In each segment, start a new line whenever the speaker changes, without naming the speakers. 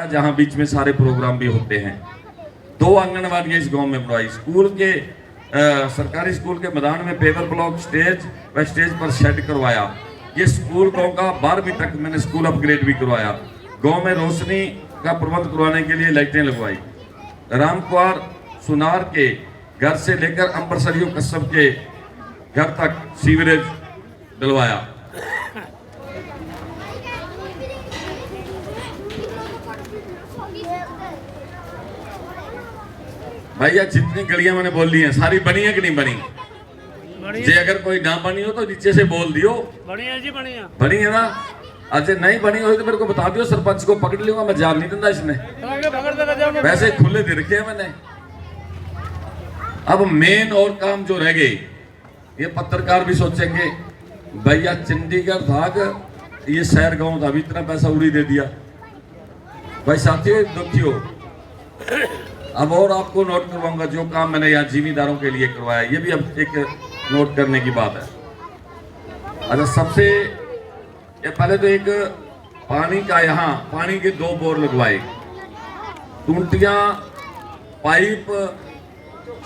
जहां बीच में सारे प्रोग्राम भी होते हैं। 2 आंगनबाड़ी इस गांव में बनवाई। स्कूल के सरकारी स्कूल के मैदान में पेवर ब्लॉक स्टेज व स्टेज पर शेड करवाया। ये स्कूल गांव का 12वीं तक मैंने स्कूल अपग्रेड भी करवाया। गांव में रोशनी का प्रबंध करवाने के लिए लाइटें लगवाई। रामकुमार सुनार के घर से लेकर अंबरसरियों कस्बे के घर तक सीवरेज डलवाया। भैया जितनी गलियां मैंने बोल ली हैं सारी बनी है कि नहीं बनी? जे अगर कोई ना बनी हो तो नीचे से बोल दियो।
बनी है जी, बनी
है ना। अच्छा नहीं बनी हो तो मेरे को बता दियो, सरपंच को पकड़ लूंगा। मैं जान नहीं दूंगा इसमें, वैसे खुले दे रखे हैं मैंने। अब मेन और काम जो रह गए, ये पत्रकार भी सोचेंगे भैया चंडीगढ़ था, ये शहर गांव था, अभी इतना पैसा उड़ी दे दिया। भाई साथियों दुखियो, अब और आपको नोट करवाऊंगा जो काम मैंने यहाँ जिम्मेदारों के लिए करवाया, ये भी अब एक नोट करने की बात है। अच्छा सबसे ये पहले तो एक पानी का, यहाँ पानी के 2 बोर लगवाए। टूटियां पाइप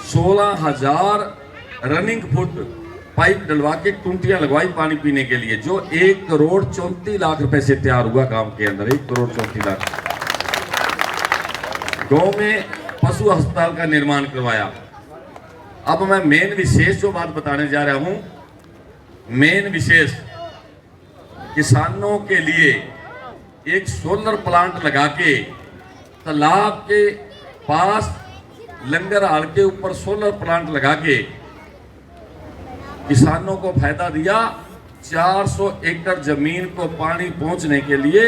16,000 रनिंग फुट पाइप डलवा के टूटियां लगवाई पानी पीने के लिए, जो 1 करोड़ 34 लाख रुपए से तैयार हुआ काम के अंदर। 1 करोड़ 34 लाख। गांव में पशु अस्पताल का निर्माण करवाया। अब मैं मेन विशेष जो बात बताने जा रहा हूं, मेन विशेष किसानों के लिए एक सोलर प्लांट लगा के तालाब के पास लंगर हाल के ऊपर सोलर प्लांट लगा के किसानों को फायदा दिया। 400 एकड़ जमीन को पानी पहुंचने के लिए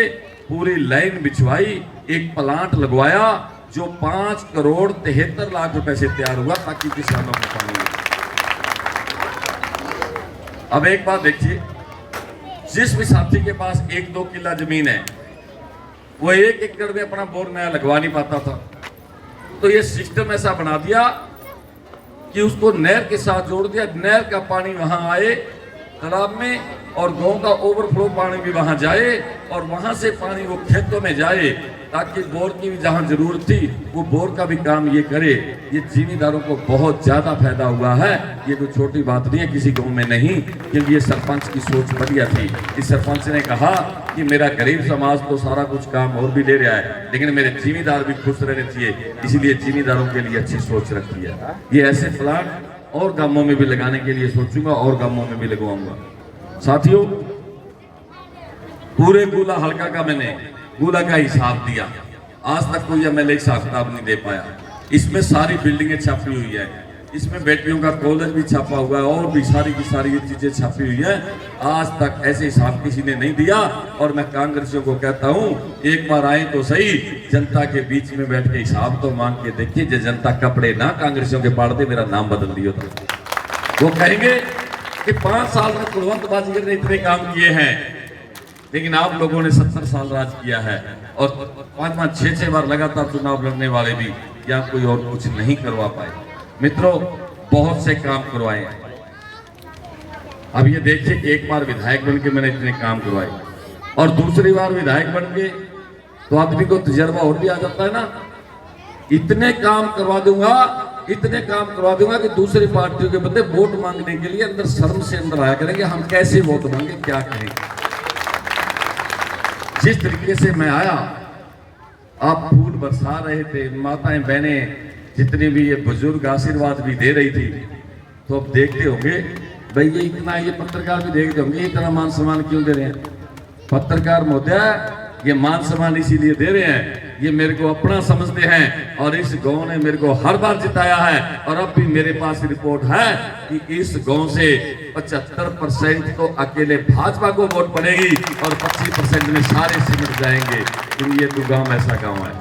पूरी लाइन बिछवाई, एक प्लांट लगवाया जो 5 करोड़ 73 लाख रुपए से तैयार हुआ ताकि किसानों को पानी मिले। अब एक बात देखिए, जिस भी साथी के पास 1-2 किला जमीन है वो 1 एकड़ में अपना बोर नया लगवा नहीं पाता था, तो ये सिस्टम ऐसा बना दिया कि उसको नहर के साथ जोड़ दिया। नहर का पानी वहां आए तालाब में और गांव का ओवरफ्लो पानी भी वहां जाए और वहां से पानी वो खेतों में जाए, ताकि बोर की भी जहां जरूरत थी वो बोर का भी काम ये करे। ये जिम्मेदारों को बहुत ज्यादा फायदा हुआ है। ये कोई छोटी बात नहीं है किसी गांव में नहीं, क्योंकि ये सरपंच की सोच बढ़िया थी। इस सरपंच ने कहा कि मेरा गरीब समाज तो सारा कुछ काम और भी ले रहा है, लेकिन मेरे जिम्मेदार भी खुश रहने चाहिए, इसलिए जिम्मेदारों के लिए अच्छी सोच रखी है। ये ऐसे प्लांट और गांवों में भी लगाने के लिए सोचूंगा और गांवों में भी लगवाऊंगा। साथियों पूरे गोला हल्का का मैंने गोला का हिसाब दिया, आज तक कोई एमएलए हिसाब किताब नहीं दे पाया। इसमें सारी बिल्डिंगें छापी हुई है, इसमें बेटियों का कॉलेज भी छापा हुआ है और भी सारी की सारी ये चीजें छापी हुई है। आज तक ऐसे हिसाब किसी ने नहीं दिया। और मैं कांग्रेसियों को कहता हूं एक बार आए तो सही, जनता के बीच में बैठ के हिसाब तो मांग के देखिए। जो जनता कपड़े ना कांग्रेसियों के पाड़ दे, मेरा नाम बदल दियो तो वो कहेंगे कि 5 साल में कुलवंत बाजीगर ने इतने काम किए हैं, लेकिन आप लोगों ने 70 साल राज किया है और 5-5, 6-6 बार लगातार चुनाव लड़ने वाले भी या कोई और कुछ नहीं करवा पाए। मित्रों बहुत से काम करवाए हैं। अब ये देखिए कि एक बार विधायक बन के मैंने इतने काम करवाए और दूसरी बार विधायक बन के तो आदमी को तजर्बा और भी आ जाता है ना। इतने काम करवा दूंगा, इतने काम करवा दूंगा कि दूसरी पार्टियों के बंदे वोट मांगने के लिए अंदर शर्म से अंदर आया करेंगे, हम कैसे वोट मांगे, क्या करेंगे। जिस तरीके से मैं आया, आप फूल बरसा रहे थे, माताएं बहनें जितनी भी ये बुजुर्ग आशीर्वाद भी दे रही थी, तो अब देखते होंगे भाई ये इतना, ये पत्रकार भी देखते होंगे इतना मान सम्मान क्यों दे रहे हैं। पत्रकार महोदय ये मान सम्मान इसीलिए दे रहे हैं, ये मेरे को अपना समझते हैं और इस गांव ने मेरे को हर बार जिताया है। और अब भी मेरे पास रिपोर्ट है कि इस गांव से 75% तो अकेले भाजपा को वोट पड़ेगी और 25% में सारे सिमट जाएंगे, क्योंकि ये तो गांव ऐसा गांव है।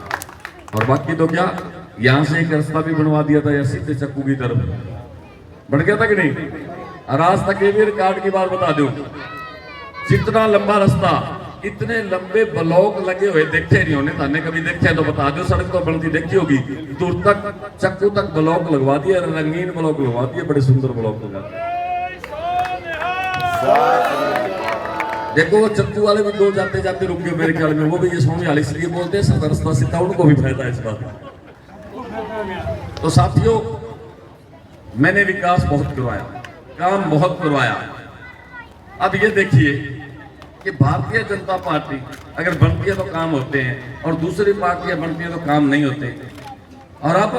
और बाकी तो क्या, यहां से एक रास्ता भी बनवा दिया था, या सीधे चक्कू की तरफ बढ़ गया था कि नहीं। और आज तक ये भी रिकॉर्ड की बात बता दूं, जितना लंबा रास्ता, इतने लंबे ब्लॉक लगे हुए देखे नहीं होने, थाने कभी देखे तो बता दो। सड़क तो बनती देखी होगी, दूर तक चक्कू तक ब्लॉक लगवा दिए, रंगीन ब्लॉक लगवा दिए, बड़े सुंदर ब्लॉक लगा दिए। देखो वो चक्कू वाले भी दो जाते जाते रुक गए मेरे ख्याल में, वो भी ये सोने वाले इसलिए बोलते हैं सब रास्ता सीधा, उनको भी फायदा है इस बात। तो साथियों, मैंने विकास बहुत करवाया, काम बहुत करवाया। अब ये देखिए कि भारतीय जनता पार्टी अगर बनती है तो काम होते हैं, और दूसरी पार्टियां बनती है तो काम नहीं होते। और अब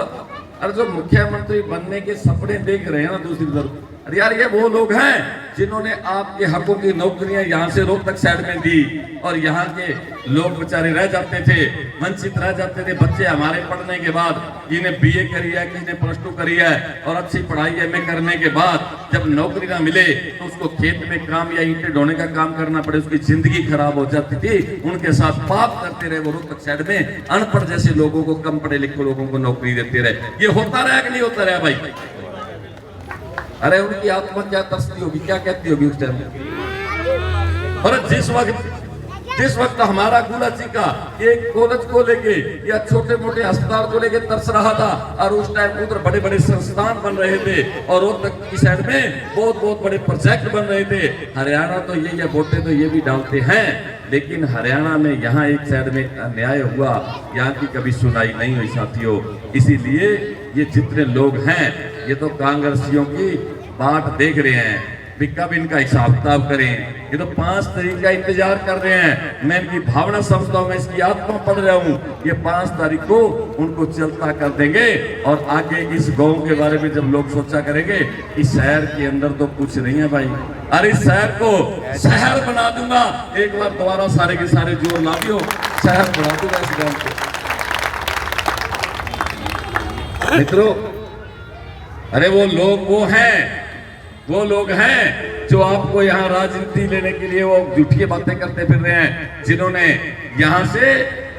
अरे जो मुख्यमंत्री बनने के सपने देख रहे हैं ना दूसरी तरफ, अरे यार ये वो लोग हैं जिन्होंने आपके हकों की नौकरियां यहाँ से रोहतक साइड में दी, और यहाँ के लोग बेचारे रह जाते थे, वंचित रह जाते थे। बच्चे हमारे पढ़ने के बाद, किन्हें बीए करी है, किन्हें +2 करी है, और अच्छी पढ़ाई एमए करने के बाद जब नौकरी ना मिले तो उसको खेत में काम या ईंटें ढोने का काम करना पड़े, उसकी जिंदगी खराब हो जाती थी। उनके साथ पाप करते रहे वो रोहतक साइड में, अनपढ़ जैसे लोगों को, कम पढ़े लिखे लोगों को नौकरी देते रहे। ये होता रहा कि नहीं होता रहा भाई? अरे उनकी आत्मा क्या तरसती होगी, क्या कहती होगी उस टाइम। और जिस वक्त हमारा गुलाची का एक कॉलेज को लेके या छोटे मोटे अस्पताल को लेके तरस रहा था, और उस टाइम उधर बड़े बड़े संस्थान बन रहे थे, और रोहतक की साइड में बहुत बड़े प्रोजेक्ट बन रहे थे। हरियाणा तो ये वोटें तो ये भी डालते हैं, लेकिन हरियाणा में यहाँ एक साइड में अन्याय हुआ, यहाँ की कभी सुनाई नहीं हुई साथियों। इसीलिए ये जितने लोग हैं ये तो कांग्रेसियों की बाट देख रहे हैं भी कब इनका हिसाब किताब करें। ये तो 5 तारीख का इंतजार कर रहे हैं। मैं इनकी भावना समझता हूँ, मैं इसकी आत्मा पढ़ रहा हूँ। ये 5 तारीख को उनको चलता कर देंगे, और आगे इस गांव के बारे में जब लोग सोचा करेंगे, इस शहर के अंदर तो कुछ नहीं है भाई, अरे इस शहर को शहर बना दूंगा। एक बार दोबारा सारे के सारे जोर ला दियो, शहर बना दूंगा इस गांव को। मित्रों, अरे वो लोग हैं जो आपको यहाँ राजनीति लेने के लिए वो झूठी बातें करते फिर रहे हैं, जिन्होंने यहाँ से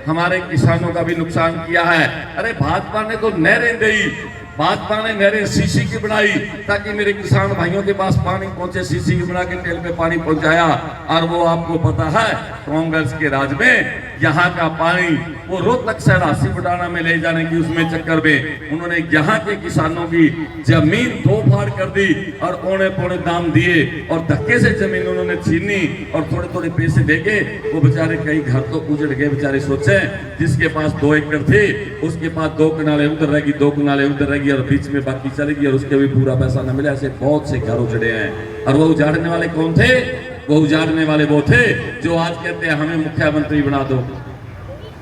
हमारे किसानों का भी नुकसान किया है। अरे भाजपा ने तो नहरें दी, भाजपा ने नहरें सीसी की बनाई ताकि मेरे किसान भाइयों के पास पानी पहुंचे, सीसी की बना के टेल पे पानी पहुंचाया। और वो आपको पता है कांग्रेस के राज में यहाँ का पानी वो रोहतक से राशि बढ़ाना में ले जाने की उसमें चक्कर में उन्होंने यहाँ के किसानों की जमीन दो फाड़ कर दी, और औने पौने दाम दिए, और धक्के से जमीन उन्होंने छीनी, और थोड़े थोड़े पैसे देके वो बेचारे कई घर तो उजड़ गए। बेचारे सोचे जिसके पास 2 एकड़ थे उसके पास 2 कनाले उधर रहेगी, 2 कनाले उधर रहेगी, और बीच में बाकी चलेगी, और उसके भी पूरा पैसा न मिले। ऐसे बहुत से घर उजड़े हैं। और वो उजाड़ने वाले कौन थे? वो उजाड़ने वाले वो थे जो आज कहते हैं हमें मुख्यमंत्री बना दो।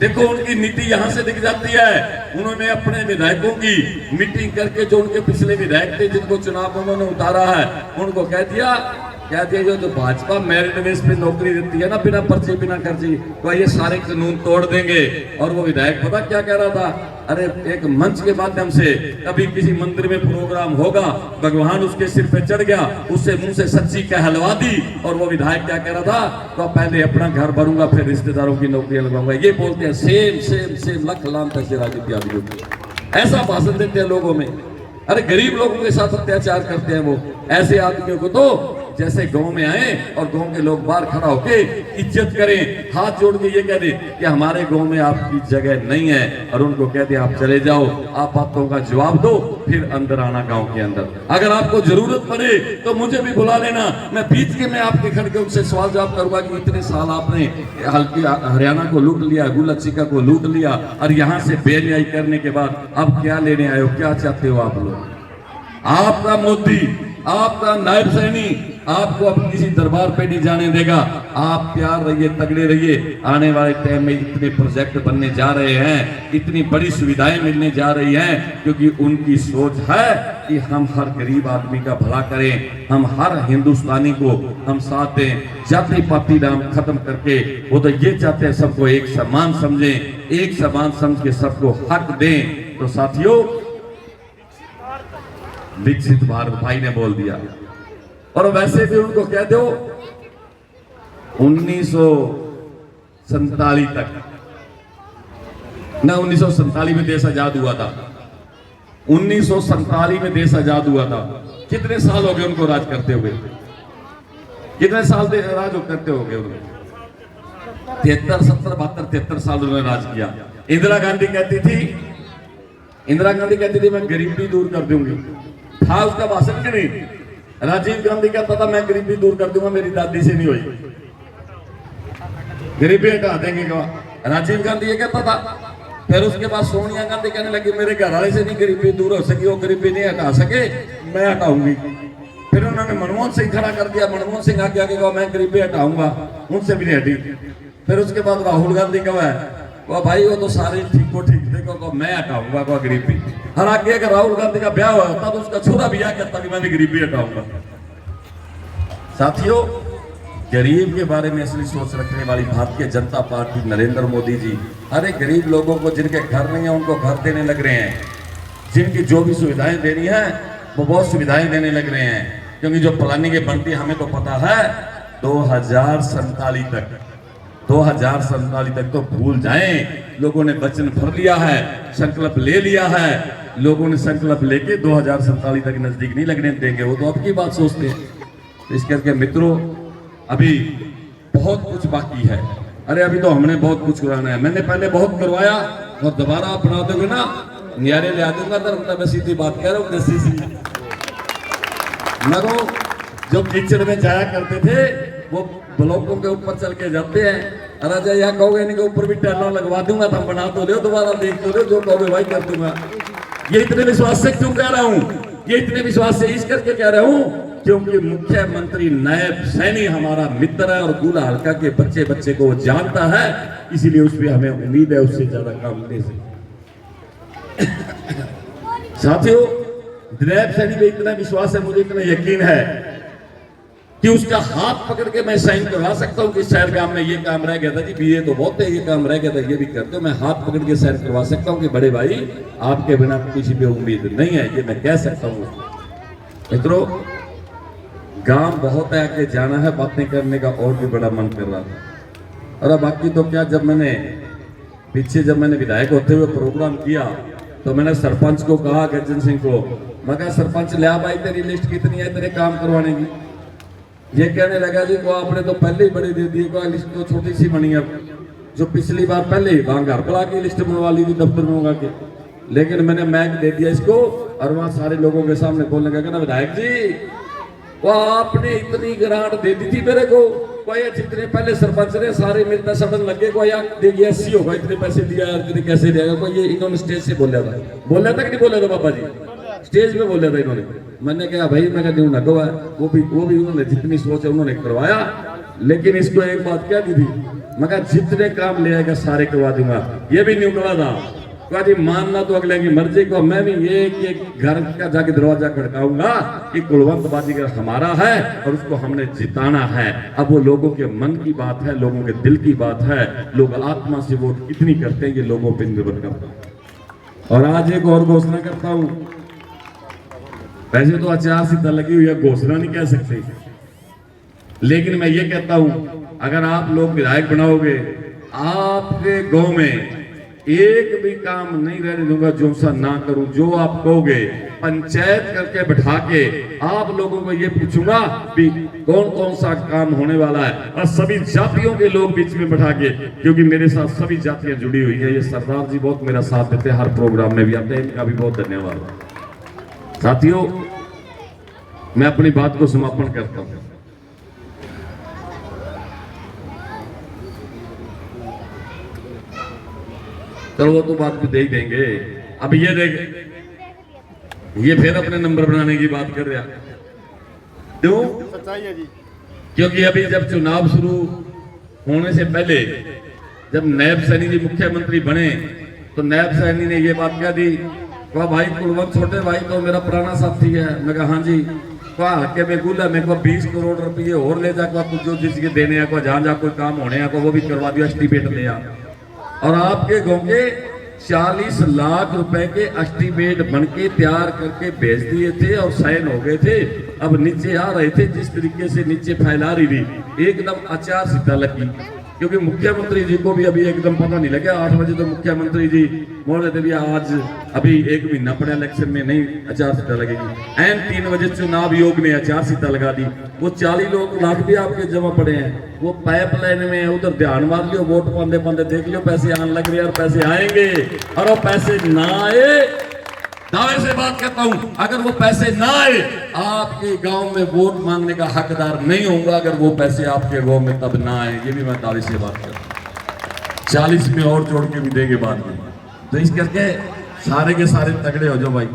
देखो उनकी नीति यहाँ से दिख जाती है। उन्होंने अपने विधायकों की मीटिंग करके, जो उनके पिछले विधायक थे जिनको चुनाव में उन्होंने उतारा है, उनको कह दिया जो भाजपा मेरिट बेस पे नौकरी देती है ना, बिना पर्ची बिना खर्ची, तो ये सारे कानून तोड़ देंगे। और वो विधायक पता क्या कह रहा था? अरे एक मंच के माध्यम से कभी किसी मंदिर में प्रोग्राम होगा, भगवान उसके सिर पे चढ़ गया, उससे मुंह से सच्ची कहलवा दी, और वो विधायक क्या कह रहा था? तो पहले अपना घर भरूंगा फिर रिश्तेदारों की नौकरियां लगाऊंगा। ये बोलते हैं सेम लख लाम तक से राजनीति आदमियों की, ऐसा भाषण देते हैं लोगों में। अरे गरीब लोगों के साथ अत्याचार करते हैं वो। ऐसे आदमियों को तो जैसे गांव में आए और गांव के लोग बाहर खड़ा होके इज्जत करें, हाथ जोड़ के ये कह दे कि हमारे गांव में आपकी जगह नहीं है, और उनको कह दे आप चले जाओ, आप बातों का जवाब दो, फिर अंदर आना गांव के अंदर। अगर आपको जरूरत पड़े तो मुझे भी बुला लेना, मैं बीच के में आपके खड़ के उनसे सवाल जवाब करूंगा कि इतने साल आपने हल्की हरियाणा को लूट लिया, गुलचिका को लूट लिया, और यहाँ से बेन्यायी करने के बाद अब क्या लेने आए हो, क्या चाहते हो आप लोग? आपका मोदी, आपका नायब सैनी आपको अब किसी दरबार पे नहीं जाने देगा। आप प्यार रहिए, तगड़े रहिए। आने वाले टाइम में इतने प्रोजेक्ट बनने जा रहे हैं, इतनी बड़ी सुविधाएं मिलने जा रही हैं, क्योंकि उनकी सोच है कि हम हर गरीब आदमी का भला करें, हम हर हिंदुस्तानी को हम साथ दें, जाति पाति नाम खत्म करके वो तो ये चाहते हैं सबको एक समान समझें, एक समान समझ के सबको हक दें। तो साथियों, विकसित भारत भाई ने बोल दिया, और वैसे भी उनको कह दो 1947 तक ना, 1947 में देश आजाद हुआ था, 1947 में देश आजाद हुआ था। कितने साल हो गए उनको राज करते हुए? कितने साल राज करते हो गए उन्होंने? 73, 70, 72, 73 साल उन्होंने राज किया। इंदिरा गांधी कहती थी मैं गरीबी दूर कर दूंगी, था उसका भाषण कि नहीं? राजीव गांधी कहता था मैं गरीबी दूर कर दूंगा, मेरी दादी से नहीं हुई। गरीबी हटा देंगे क्या? राजीव गांधी ये कहता था। फिर उसके बाद सोनिया गांधी कहने लगी मेरे घर वाले से नहीं गरीबी दूर हो सकी, वो गरीबी नहीं हटा सके, मैं हटाऊंगी। फिर उन्होंने मनमोहन सिंह खड़ा कर दिया, मनमोहन सिंह आगे आगे कहा मैं गरीबी हटाऊंगा, उनसे भी नहीं हटी। फिर उसके बाद राहुल गांधी कहा है भाई वो तो सारे ठीक को ठीक देखो, मैं हटाऊंगा को गरीबी। हर आगे अगर राहुल गांधी का ब्याह हुआ था तो उसका छोरा भी यह कहता कि मैं भी गरीबी हटाऊंगा। साथियों, गरीब के बारे में असली सोच रखने वाली भारतीय जनता पार्टी नरेंद्र मोदी जी हर एक गरीब लोगों को जिनके घर नहीं है उनको घर देने लग रहे हैं, जिनकी जो भी सुविधाएं देनी है वो बहुत सुविधाएं देने लग रहे हैं। क्योंकि जो प्लानिंग बनती हमें तो पता है 2047 तक तो भूल जाएं, लोगों ने वचन भर लिया है, संकल्प ले लिया है, लोगों ने संकल्प लेके 2047 तक नजदीक नहीं लगने देंगे, वो तो अब की बात सोचते हैं। तो इस करके मित्रों अभी बहुत कुछ बाकी है। अरे अभी तो हमने बहुत कुछ कराना है, मैंने पहले बहुत करवाया और दोबारा आप बना दोगे ना न्यारे ले आ दूंगा। तो मैं सीधी बात कह रहा हूँ, देसी सी मरो जो कीचड़ में जाया करते थे वो ब्लॉकों के ऊपर चल के जाते हैं। राजा यहाँ कहोगे इनके ऊपर भी टैला लगवा दूंगा, तो हम बना तो लो, दोबारा देख तो लो, जो कहोगे भाई कर दूंगा। ये इतने विश्वास से क्यों कह रहा हूँ? ये इतने विश्वास से इस करके कह रहा हूँ क्योंकि मुख्यमंत्री नायब सैनी हमारा मित्र है और गुला हल्का के बच्चे बच्चे को जानता है, इसीलिए उस पर हमें उम्मीद है उससे ज्यादा काम ले से। साथियों, नायब सैनी पे इतना विश्वास है, मुझे इतना यकीन है कि उसका हाथ पकड़ के मैं साइन करवा सकता हूँ कि शहर गांव में ये काम रह गया था जी, बीए तो बहुत है, ये काम रह गया था, ये भी करते हो। मैं हाथ पकड़ के साइन करवा सकता हूँ कि बड़े भाई आपके बिना किसी पे उम्मीद नहीं है, ये मैं कह सकता हूँ। मित्रों, गांव बहुत है, आके जाना है, बातें करने का और भी बड़ा मन कर रहा था। और बाकी तो क्या, जब मैंने पीछे जब मैंने विधायक होते हुए प्रोग्राम किया तो मैंने सरपंच को कहा, गर्जन सिंह को, मैं कहा सरपंच ले आ भाई तेरी लिस्ट कितनी है तेरे काम करवाने की। ये कहने लगा जी को आपने तो पहले ही बड़ी दे दी, को लिस्ट तो छोटी सी बनी है, जो पिछली बार पहले ही घर बुला के लिस्ट बनवा ली थी दफ्तर में होगा के, लेकिन मैंने मैग दे दिया इसको और वहां सारे लोगों के सामने बोलने लगा ना विधायक जी वो आपने इतनी ग्रांट दे दी थी मेरे को, कोई जितने पहले सरपंच ने सारे मिलता सड़न लगे, कोई देखिए 80 होगा, इतने पैसे दिया यार, इतने कैसे दिया, कोई ये इन्होंने स्टेज से बोला था कि नहीं बोला था बाबा जी, स्टेज पे बोला था इन्होंने। मैंने कहा भाई मैं कहती हूँ नगो है, वो भी उन्होंने जितनी सोच है उन्होंने करवाया, लेकिन इसको एक बात क्या दी थी, मैं कहा जितने काम ले आएगा सारे करवा दूंगा। ये भी नहीं करवा था, जी मानना तो अगले की मर्जी को, मैं भी ये घर का जाके दरवाजा खड़काऊंगा कि कुलवंत बाजीगर हमारा है और उसको हमने जिताना है। अब वो लोगों के मन की बात है, लोगों के दिल की बात है, लोग आत्मा से वोट कितनी करते हैं ये लोगों पर निर्भर करता है। और आज एक और घोषणा करता हूं, वैसे तो आचार संहिता लगी हुई है, घोषणा नहीं कह सकते, लेकिन मैं ये कहता हूं अगर आप लोग विधायक बनाओगे, आपके गांव में एक भी काम नहीं रहने दूंगा जो सा ना करूं, जो आप कहोगे पंचायत करके बैठा के आप लोगों को ये पूछूंगा कि कौन कौन सा काम होने वाला है, और सभी जातियों के लोग बीच में बैठा के, क्योंकि मेरे साथ सभी जातियां जुड़ी हुई है। ये सरदार जी बहुत मेरा साथ देते हैं, हर प्रोग्राम में भी आते हैं, इनका भी बहुत धन्यवाद। साथियों, मैं अपनी बात को समापन करता हूं। चलो वो तो बात भी दे ही देंगे। अब ये देख, ये फिर अपने नंबर बनाने की बात कर रहा, क्यों? सच्चाई है जी। क्योंकि अभी जब चुनाव शुरू होने से पहले जब नायब सैनी जी मुख्यमंत्री बने तो नायब सैनी ने ये बात क्या दी, कहा भाई कुलवंत छोटे भाई तो मेरा पुराना साथी है। मैं कहा हाँ जी। कहा हल्के में गुल है, मेरे को 20 करोड़ रुपये और ले जाकर कुछ जो जिसके देने हैं, जहाँ जहाँ कोई काम होने हैं वो भी करवा दिया, एस्टीमेट ले आ। और आपके गांव के 40 लाख रुपए के एस्टीमेट बनके तैयार करके भेज दिए थे और साइन हो गए थे। अब नीचे आ रहे थे, जिस तरीके से नीचे फैला रही थी एकदम आचार संहिता लगी, क्योंकि मुख्यमंत्री जी को भी अभी एकदम पता नहीं लगा। 8 बजे तो मुख्यमंत्री जी बोल रहे थे भैया आज अभी 1 महीना पड़ा इलेक्शन में, नहीं आचार संहिता लगेगी। एन 3 बजे चुनाव आयोग ने आचार संहिता लगा दी। वो 40 लाख भी आपके जमा पड़े हैं, वो पाइपलाइन में उधर ध्यान मार लियो, वोट पांदे पांदे देख लियो, पैसे आने लग रहे हैं और पैसे आएंगे। और वो पैसे ना आए, दावे से बात करता हूं, अगर वो पैसे ना आए आपके गांव में वोट मांगने का हकदार नहीं होगा, अगर वो पैसे आपके गांव में तब ना आए, ये भी मैं दावे से बात करता हूं। 40 में और जोड़ के भी देंगे बाद में। तो इस करके सारे के सारे तगड़े हो जाओ भाई।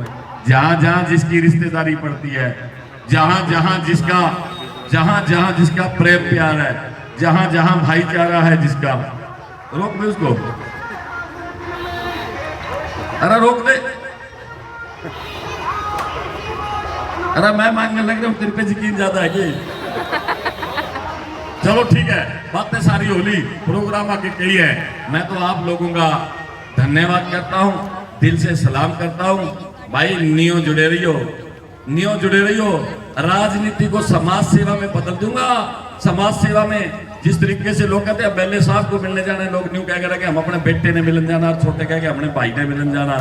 जहां जहां जिसकी रिश्तेदारी पड़ती है, जहां जहां जिसका प्रेम प्यार है, जहां जहां भाईचारा है जिसका, रोक दे उसको, अरे रोक दे, अरे मैं मांगने लग रहा हूं, तेरे पे यकीन ज्यादा है कि? चलो ठीक है, बातें सारी होली, प्रोग्राम आगे कही है। मैं तो आप लोगों का धन्यवाद करता हूं, दिल से सलाम करता हूं भाई। नियो जुड़े रहियो। राजनीति को समाज सेवा में बदल दूंगा। समाज सेवा में जिस तरीके से लोग कहते हैं बेले साहब को मिलने जाना है, लोग न्यू कह कर हम अपने बेटे ने मिलन जाना, और छोटे कह के अपने भाई ने मिलन जाना,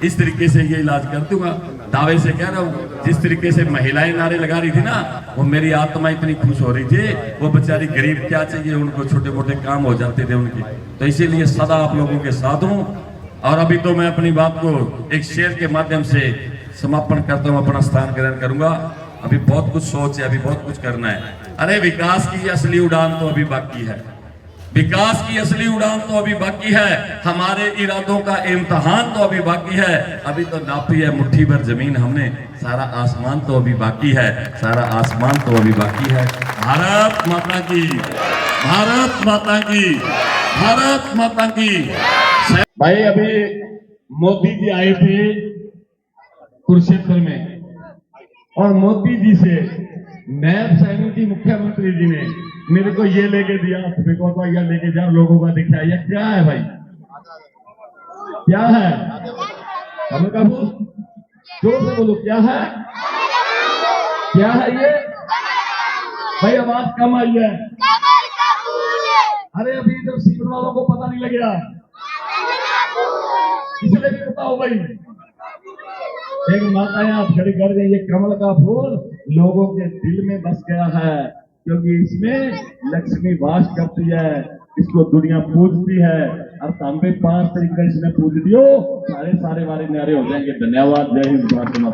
इस तरीके से ये इलाज कर दूंगा। दावे से कह रहा हूँ, जिस तरीके से महिलाएं नारे लगा रही थी ना, वो मेरी आत्मा इतनी खुश हो रही थी। वो बेचारी गरीब क्या चाहिए, उनको छोटे मोटे काम हो जाते थे उनके। तो इसीलिए सदा आप लोगों के साथ हूँ। और अभी तो मैं अपनी बात को एक शेर के माध्यम से समापन करता हूँ, अपना स्थान ग्रहण करूंगा। अभी बहुत कुछ सोच है, अभी बहुत कुछ करना है। अरे विकास की असली उड़ान तो अभी बाकी है, विकास की असली उड़ान तो अभी बाकी है। हमारे इरादों का इम्तिहान तो अभी बाकी है। अभी तो नापी है मुट्ठी भर जमीन हमने, सारा आसमान तो अभी बाकी है, सारा आसमान तो अभी बाकी है। भारत माता की, भारत माता की, भारत माता की। भाई अभी मोदी जी आए थे कुरुक्षेत्र में, और मोदी जी से नायब सैनिक मुख्यमंत्री जी ने मेरे को ये लेके दिया, को यह लेके जा, लोगों का दिखाया। यह क्या है भाई, क्या है? हमें कहा बोल, जोर से बोलो, क्या है? क्या है ये भाई? आवाज कम आई है। अरे अभी इधर सीवर वालों को पता नहीं लगेगा, इसलिए भी पता हो भाई। एक माता आप खड़ी कर गई, ये कमल का फूल लोगों के दिल में बस गया है, क्योंकि इसमें लक्ष्मी वास करती है, इसको दुनिया पूजती है। और तांबे 5 तरीके इसमें पूज दियो, सारे वारे न्यारे हो जाएंगे। धन्यवाद, जय हिंद, भारत माता।